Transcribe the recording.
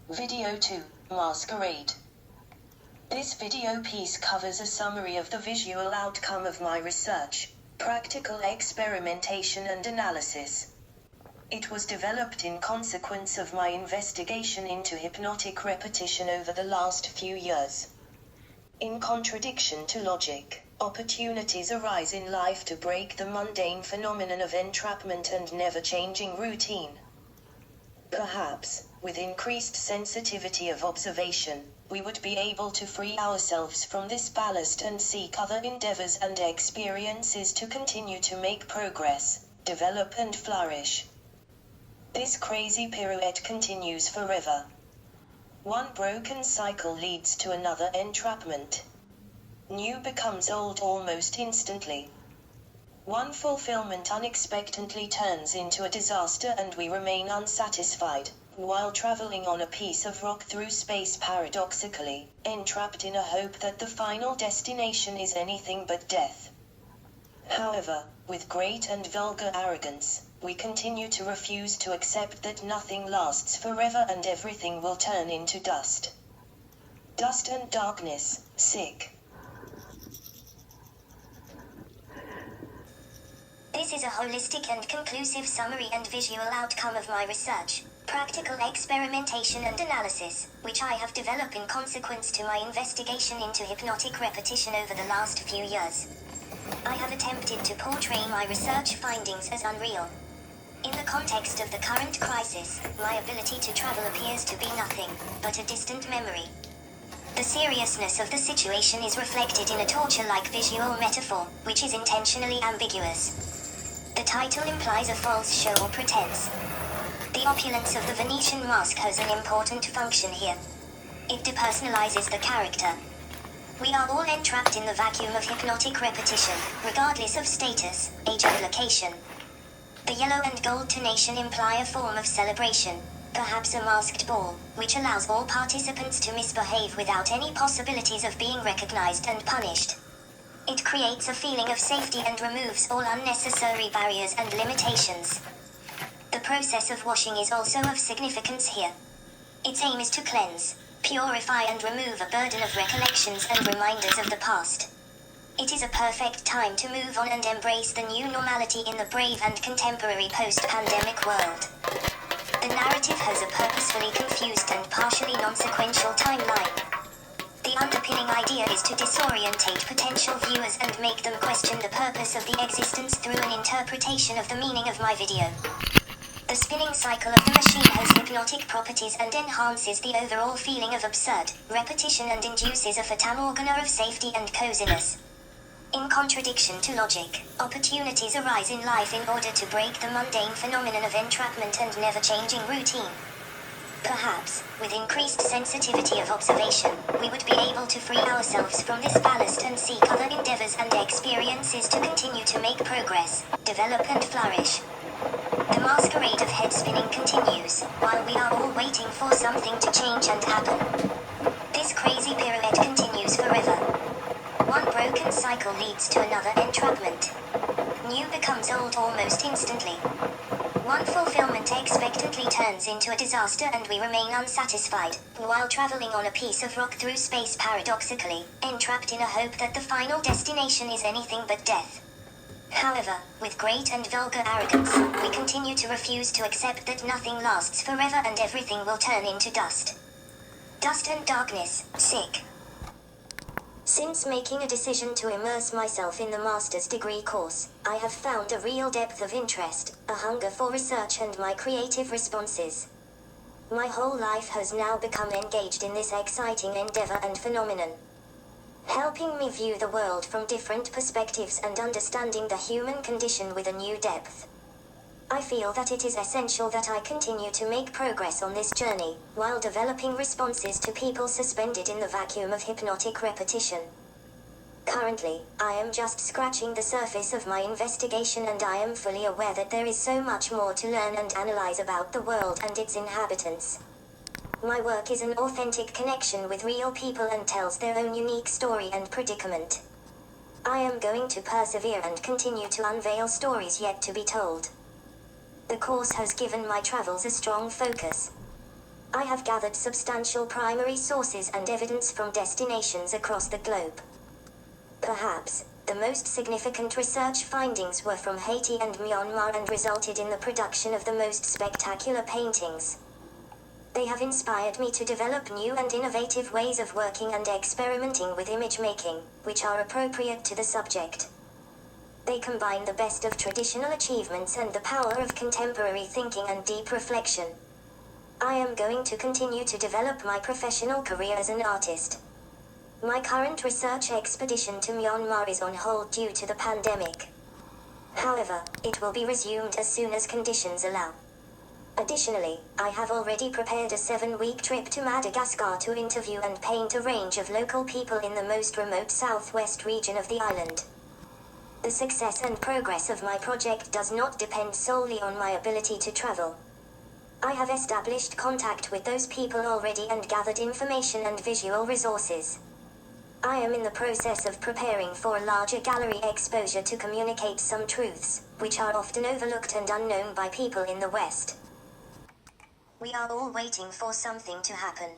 Video 2, Masquerade. This video piece covers a summary of the visual outcome of my research, practical experimentation and analysis. It was developed in consequence of my investigation into hypnotic repetition over the last few years. In contradiction to logic, opportunities arise in life to break the mundane phenomenon of entrapment and never-changing routine. Perhaps, with increased sensitivity of observation, we would be able to free ourselves from this ballast and seek other endeavors and experiences to continue to make progress, develop and flourish. This crazy pirouette continues forever. One broken cycle leads to another entrapment. New becomes old almost instantly. One fulfillment unexpectedly turns into a disaster and we remain unsatisfied, while traveling on a piece of rock through space paradoxically, entrapped in a hope that the final destination is anything but death. However, with great and vulgar arrogance, we continue to refuse to accept that nothing lasts forever and everything will turn into dust. Dust and darkness, sick. This is a holistic and conclusive summary and visual outcome of my research, practical experimentation and analysis, which I have developed in consequence to my investigation into hypnotic repetition over the last few years. I have attempted to portray my research findings as unreal. In the context of the current crisis, my ability to travel appears to be nothing but a distant memory. The seriousness of the situation is reflected in a torture-like visual metaphor, which is intentionally ambiguous. The title implies a false show or pretense. The opulence of the Venetian mask has an important function here. It depersonalizes the character. We are all entrapped in the vacuum of hypnotic repetition, regardless of status, age or location. The yellow and gold tonation imply a form of celebration, perhaps a masked ball, which allows all participants to misbehave without any possibilities of being recognized and punished. It creates a feeling of safety and removes all unnecessary barriers and limitations. The process of washing is also of significance here. Its aim is to cleanse, purify and remove a burden of recollections and reminders of the past. It is a perfect time to move on and embrace the new normality in the brave and contemporary post-pandemic world. The narrative has a purposefully confused and partially non-sequential timeline. The underpinning idea is to disorientate potential viewers and make them question the purpose of the existence through an interpretation of the meaning of my video. The spinning cycle of the machine has hypnotic properties and enhances the overall feeling of absurd repetition and induces a fatamorgana of safety and coziness. In contradiction to logic, opportunities arise in life in order to break the mundane phenomenon of entrapment and never-changing routine. Perhaps, with increased sensitivity of observation, we would be able to free ourselves from this ballast and seek other endeavors and experiences to continue to make progress, develop and flourish. The masquerade of head spinning continues, while we are all waiting for something to change and happen. This crazy pirouette continues forever. One broken cycle leads to another entrapment. New becomes old almost instantly. One fulfillment expectantly turns into a disaster and we remain unsatisfied, while traveling on a piece of rock through space paradoxically, entrapped in a hope that the final destination is anything but death. However, with great and vulgar arrogance, we continue to refuse to accept that nothing lasts forever and everything will turn into dust. Dust and darkness, sick. Since making a decision to immerse myself in the master's degree course, I have found a real depth of interest, a hunger for research and my creative responses. My whole life has now become engaged in this exciting endeavor and phenomenon, helping me view the world from different perspectives and understanding the human condition with a new depth. I feel that it is essential that I continue to make progress on this journey, while developing responses to people suspended in the vacuum of hypnotic repetition. Currently, I am just scratching the surface of my investigation and I am fully aware that there is so much more to learn and analyze about the world and its inhabitants. My work is an authentic connection with real people and tells their own unique story and predicament. I am going to persevere and continue to unveil stories yet to be told. The course has given my travels a strong focus. I have gathered substantial primary sources and evidence from destinations across the globe. Perhaps, the most significant research findings were from Haiti and Myanmar and resulted in the production of the most spectacular paintings. They have inspired me to develop new and innovative ways of working and experimenting with image making, which are appropriate to the subject. They combine the best of traditional achievements and the power of contemporary thinking and deep reflection. I am going to continue to develop my professional career as an artist. My current research expedition to Myanmar is on hold due to the pandemic. However, it will be resumed as soon as conditions allow. Additionally, I have already prepared a 7-week trip to Madagascar to interview and paint a range of local people in the most remote southwest region of the island. The success and progress of my project does not depend solely on my ability to travel. I have established contact with those people already and gathered information and visual resources. I am in the process of preparing for a larger gallery exposure to communicate some truths, which are often overlooked and unknown by people in the West. We are all waiting for something to happen.